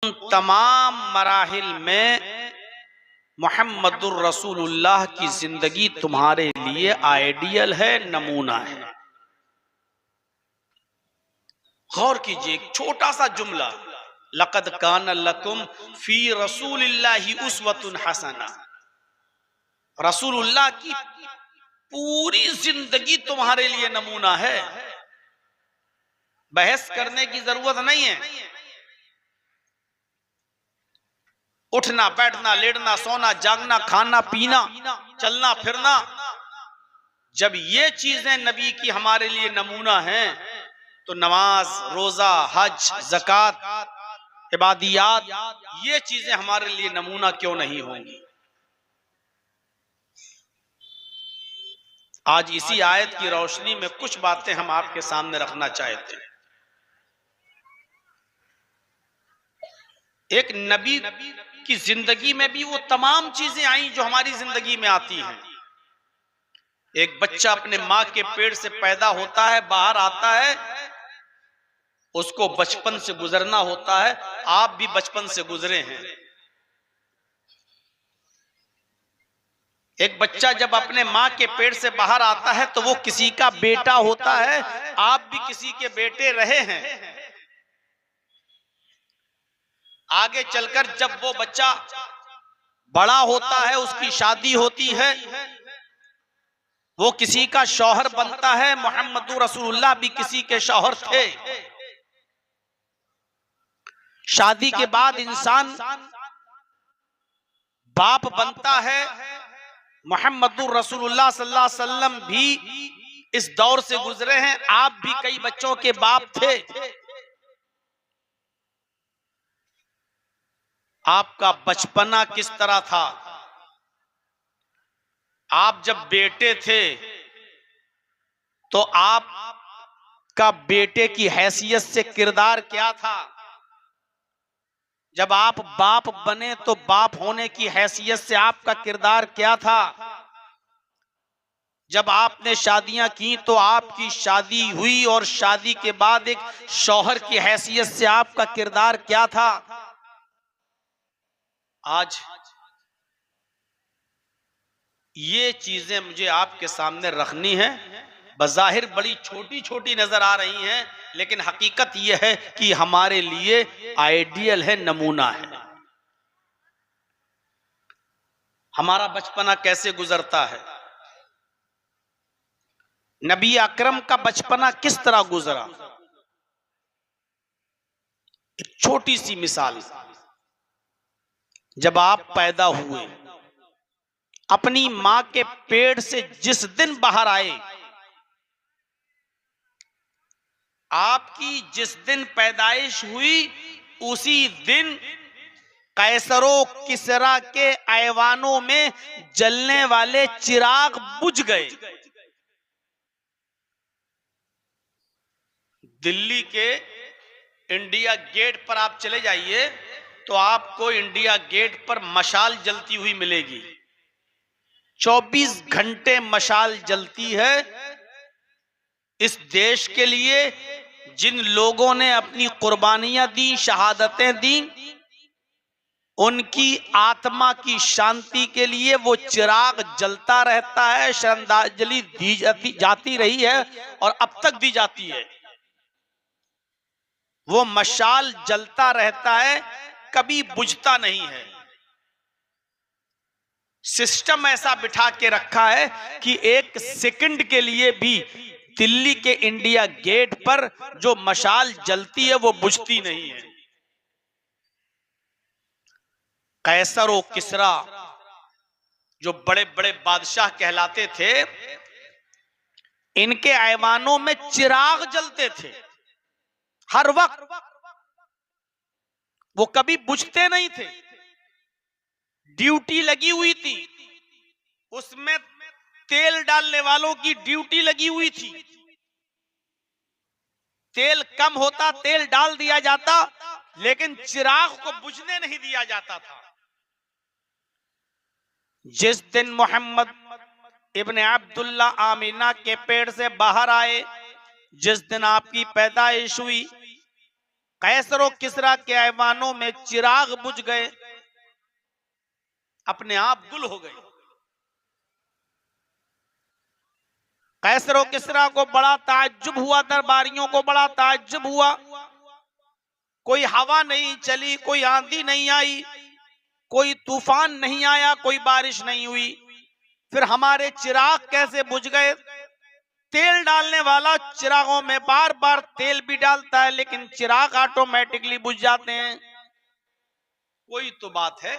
उन तमाम मराहिल में मुहम्मदुर रसूलुल्लाह की जिंदगी तुम्हारे लिए आइडियल है, नमूना है। गौर कीजिए, एक छोटा सा जुमला, लक़द कान लकुम फी रसूलिल्लाहि उस्वतुन हसना। रसूलुल्लाह की पूरी जिंदगी तुम्हारे लिए नमूना है। बहस करने की जरूरत नहीं है। उठना बैठना, लेटना सोना, जागना, खाना पीना, चलना फिरना, जब ये चीजें नबी की हमारे लिए नमूना हैं तो नमाज, रोजा, हज, ज़कात, इबादियात, ये चीजें हमारे लिए नमूना क्यों नहीं होंगी। आज इसी आयत की रोशनी में कुछ बातें हम आपके सामने रखना चाहते हैं। एक नबी की जिंदगी में भी वो तमाम चीजें आई जो हमारी जिंदगी में आती हैं। एक बच्चा अपने माँ के पेट से पैदा होता है, बाहर आता है, उसको बचपन से गुजरना होता है। आप भी बचपन से गुजरे हैं। एक बच्चा जब अपने माँ के पेट से बाहर आता है तो वो किसी का बेटा होता है। आप भी किसी के बेटे रहे हैं। आगे चलकर जब वो बच्चा बड़ा होता है, उसकी शादी होती है, वो किसी का शौहर बनता है। मुहम्मदुर रसूलुल्लाह भी किसी के शौहर थे। शादी के बाद इंसान बाप बनता है। मुहम्मदुर रसूलुल्लाह सल्लल्लाहु अलैहि वसल्लम भी इस दौर से गुजरे हैं। आप भी कई बच्चों के बाप थे। आपका बचपना किस तरह था? आप जब बेटे थे तो आपका बेटे की हैसियत से किरदार क्या था? जब आप बाप बने तो बाप होने की हैसियत से आपका किरदार क्या था? जब आपने शादियां की तो आपकी शादी हुई और शादी के बाद एक शौहर की हैसियत से आपका किरदार क्या था? आज ये चीजें मुझे आपके सामने रखनी है। बज़ाहिर बड़ी छोटी छोटी नजर आ रही हैं, लेकिन हकीकत यह है कि हमारे लिए आइडियल है, नमूना है। हमारा बचपना कैसे गुजरता है? नबी अकरम का बचपना किस तरह गुजरा? एक छोटी सी मिसाल, जब आप पैदा हुए, अपनी मां के पेट से जिस दिन बाहर आए, आपकी जिस दिन पैदाइश हुई उसी दिन कैसरो किसरा के ऐवानों में जलने वाले चिराग बुझ गए। दिल्ली के इंडिया गेट पर आप चले जाइए तो आपको इंडिया गेट पर मशाल जलती हुई मिलेगी। 24 घंटे मशाल जलती है। इस देश के लिए जिन लोगों ने अपनी कुर्बानियां दी, शहादतें दी, उनकी आत्मा की शांति के लिए वो चिराग जलता रहता है। श्रद्धांजलि दी जाती रही है और अब तक दी जाती है। वो मशाल जलता रहता है, कभी बुझता नहीं है। सिस्टम ऐसा बिठा के रखा है कि एक सेकंड के लिए भी दिल्ली के इंडिया गेट पर जो मशाल जलती है वो बुझती नहीं है। कैसर और किसरा जो बड़े बड़े बादशाह कहलाते थे, इनके ऐवानों में चिराग जलते थे हर वक्त, वो कभी बुझते नहीं थे। ड्यूटी लगी हुई थी, उसमें तेल डालने वालों की ड्यूटी लगी हुई थी। तेल कम होता, तेल डाल दिया जाता, लेकिन चिराग को बुझने नहीं दिया जाता था। जिस दिन मोहम्मद इब्ने अब्दुल्ला आमीना के पेट से बाहर आए, जिस दिन आपकी पैदाइश हुई, कैसर और किसरा के ऐवानों में चिराग बुझ गए, अपने आप गुल हो गए। कैसर और किसरा को बड़ा ताज्जुब हुआ, दरबारियों को बड़ा ताज्जुब हुआ। कोई हवा नहीं चली, कोई आंधी नहीं आई, कोई तूफान नहीं आया, कोई बारिश नहीं हुई, फिर हमारे चिराग कैसे बुझ गए? तेल डालने वाला चिरागों में बार बार तेल भी डालता है, लेकिन चिराग ऑटोमेटिकली बुझ जाते हैं। कोई तो बात है।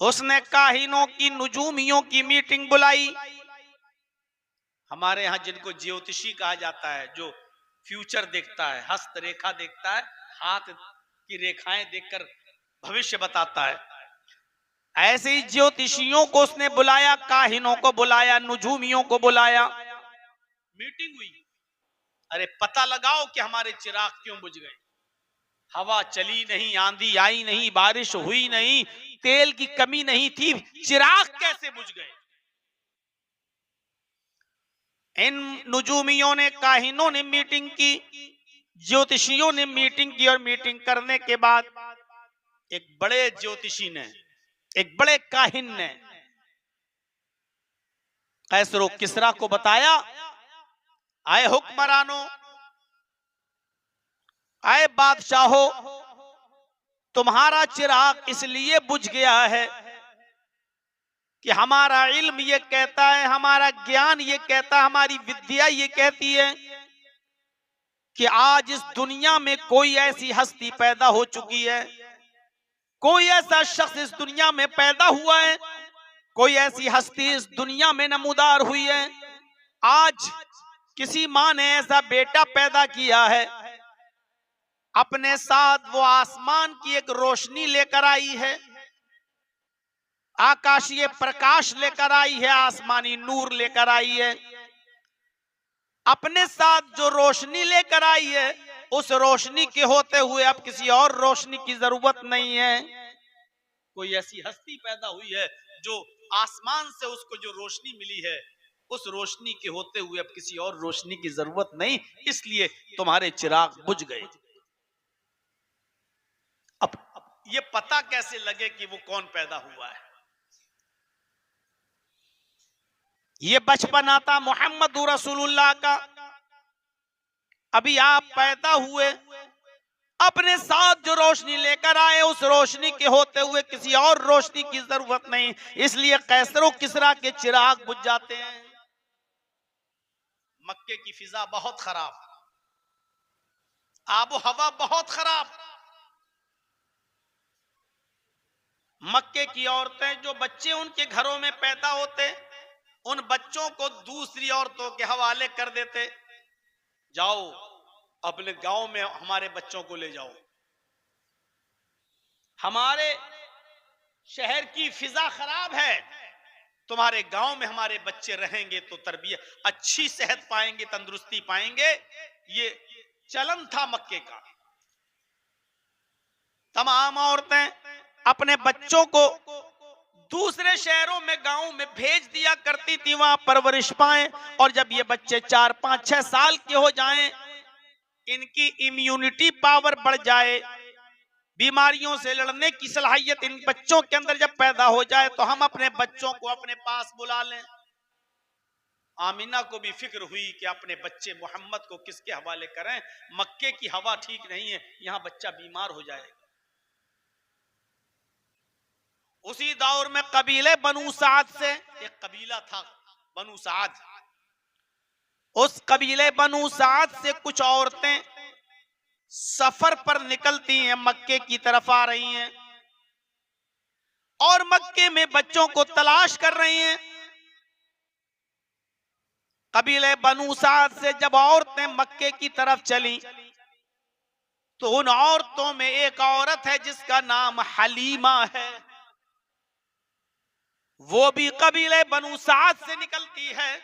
उसने काहिनों की, नुजूमियों की मीटिंग बुलाई। हमारे यहां जिनको ज्योतिषी कहा जाता है, जो फ्यूचर देखता है, हस्त रेखा देखता है, हाथ की रेखाएं देखकर भविष्य बताता है, ऐसे ही ज्योतिषियों को उसने बुलाया, काहिनों को बुलाया, नुजूमियों को बुलाया। मीटिंग हुई, अरे पता लगाओ कि हमारे चिराग क्यों बुझ गए। हवा चली नहीं, आंधी आई नहीं, बारिश हुई नहीं, तेल की कमी नहीं थी, चिराग कैसे बुझ गए? इन नुजूमियों ने, काहिनों ने मीटिंग की, ज्योतिषियों ने मीटिंग की, और मीटिंग करने के बाद एक बड़े ज्योतिषी ने, एक बड़े काहिन ने कैसर किसरा को बताया, आए हुक्मरानों, आए बादशाहो, तुम्हारा चिराग इसलिए बुझ गया है कि हमारा इल्म ये कहता है, हमारा ज्ञान ये कहता है, हमारी विद्या ये कहती है कि आज इस दुनिया में कोई ऐसी हस्ती पैदा हो चुकी है, कोई ऐसा शख्स इस दुनिया में पैदा हुआ है, कोई ऐसी हस्ती इस दुनिया में नमूदार हुई है। आज किसी माँ ने ऐसा बेटा पैदा किया है, अपने साथ वो आसमान की एक रोशनी लेकर आई है, आकाशीय प्रकाश लेकर आई है, आसमानी नूर लेकर आई है। अपने साथ जो रोशनी लेकर आई है, उस रोशनी के होते हुए अब किसी और रोशनी की जरूरत नहीं है। कोई ऐसी हस्ती पैदा हुई है जो आसमान से उसको जो रोशनी मिली है, उस रोशनी के होते हुए अब किसी और रोशनी की जरूरत नहीं, इसलिए तुम्हारे चिराग बुझ गए। अब ये पता कैसे लगे कि वो कौन पैदा हुआ है? ये बचपन आता मोहम्मद रसूलुल्लाह का। अभी आप पैदा हुए, अपने साथ जो रोशनी लेकर आए, उस रोशनी के होते हुए किसी और रोशनी की जरूरत नहीं, इसलिए कैसर किसरा के चिराग बुझ जाते हैं। मक्के की फिजा बहुत खराब, आबो हवा बहुत खराब। मक्के की औरतें, जो बच्चे उनके घरों में पैदा होते, उन बच्चों को दूसरी औरतों के हवाले कर देते, जाओ अपने गांव में हमारे बच्चों को ले जाओ। हमारे शहर की फिजा खराब है, तुम्हारे गांव में हमारे बच्चे रहेंगे तो तरबियत, अच्छी सेहत पाएंगे, तंदुरुस्ती पाएंगे। ये चलन था मक्के का। तमाम औरतें अपने बच्चों को दूसरे शहरों में, गांव में भेज दिया करती थी, वहां परवरिश पाएं, और जब ये बच्चे 4, 5, 6 साल के हो जाएं, इनकी इम्यूनिटी पावर बढ़ जाए, बीमारियों से लड़ने की सलाहियत इन बच्चों के अंदर जब पैदा हो जाए, तो हम अपने बच्चों को अपने पास बुला लें। आमिना को भी फिक्र हुई कि अपने बच्चे मोहम्मद को किसके हवाले करें, मक्के की हवा ठीक नहीं है, यहां बच्चा बीमार हो जाएगा। उसी दौर में कबीले बनु साद से, एक कबीला था बनु साद, उस कबीले बनु साद से कुछ औरतें सफर पर निकलती हैं, मक्के की तरफ आ रही हैं, और मक्के में बच्चों को तलाश कर रही हैं। कबीले बनु साद से जब औरतें मक्के की तरफ चली, तो उन औरतों में एक औरत है जिसका नाम हलीमा है, वो भी कबीले बनु साद से निकलती है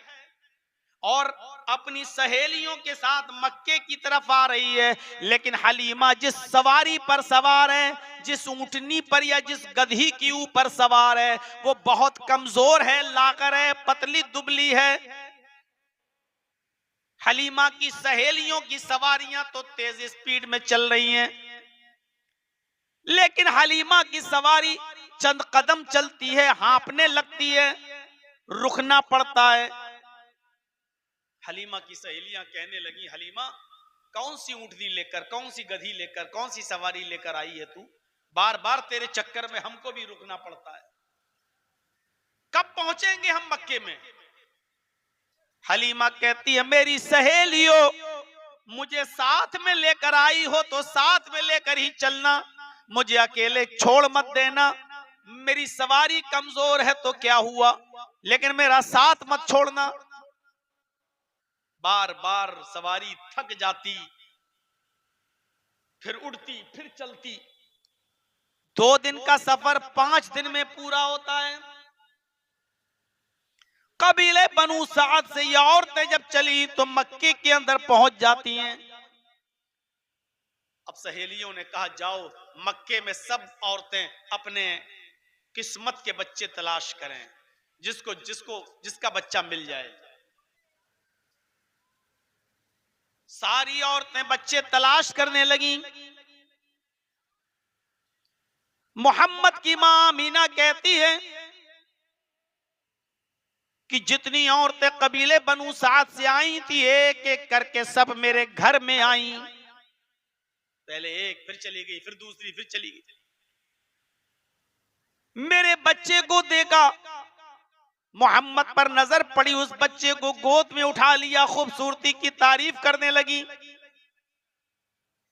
और अपनी सहेलियों के साथ मक्के की तरफ आ रही है। लेकिन हलीमा जिस सवारी पर सवार है, जिस ऊंटनी पर या जिस गधी के ऊपर सवार है, वो बहुत कमजोर है, लाकर है, पतली दुबली है। हलीमा की सहेलियों की सवारियां तो तेज स्पीड में चल रही हैं, लेकिन हलीमा की सवारी चंद कदम चलती है, हाँफने लगती है, रुकना पड़ता है। हलीमा की सहेलियां कहने लगी, हलीमा कौन सी ऊंटनी लेकर, कौन सी गधी लेकर, कौन सी सवारी लेकर आई है तू? बार बार तेरे चक्कर में हमको भी रुकना पड़ता है, कब पहुंचेंगे हम मक्के में? हलीमा कहती है, मेरी सहेलियों, मुझे साथ में लेकर आई हो तो साथ में लेकर ही चलना, मुझे अकेले छोड़ मत देना। मेरी सवारी कमजोर है तो क्या हुआ, लेकिन मेरा साथ मत छोड़ना। बार बार सवारी थक जाती, फिर उड़ती, फिर चलती। 2 दिन का सफर 5 दिन में पूरा होता है। कबीले बनु साद से ये औरतें जब चली तो मक्के के अंदर पहुंच जाती हैं। अब सहेलियों ने कहा, जाओ मक्के में सब औरतें अपने किस्मत के बच्चे तलाश करें, जिसका बच्चा मिल जाए। सारी औरतें बच्चे तलाश करने लगी। मोहम्मद की मां अमीना कहती है कि जितनी औरतें कबीले बनु साद से आई थी, एक एक करके सब मेरे घर में आई। पहले एक, फिर चली गई, फिर दूसरी, फिर चली गई। मेरे बच्चे को देखा, मोहम्मद पर नजर पड़ी, उस बच्चे को गोद में उठा लिया, खूबसूरती की तारीफ करने लगी।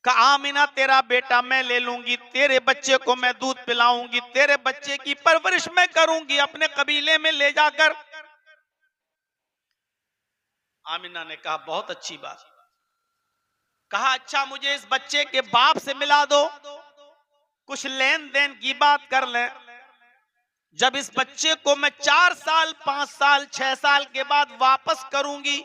कहा, आमिना तेरा बेटा मैं ले लूंगी, तेरे बच्चे को मैं दूध पिलाऊंगी, तेरे बच्चे की परवरिश मैं करूंगी अपने कबीले में ले जाकर। आमिना ने कहा, बहुत अच्छी बात। कहा, अच्छा मुझे इस बच्चे के बाप से मिला दो, कुछ लेन देन की बात कर लें। जब इस बच्चे को मैं 4 साल, 5 साल, 6 साल के बाद वापस करूंगी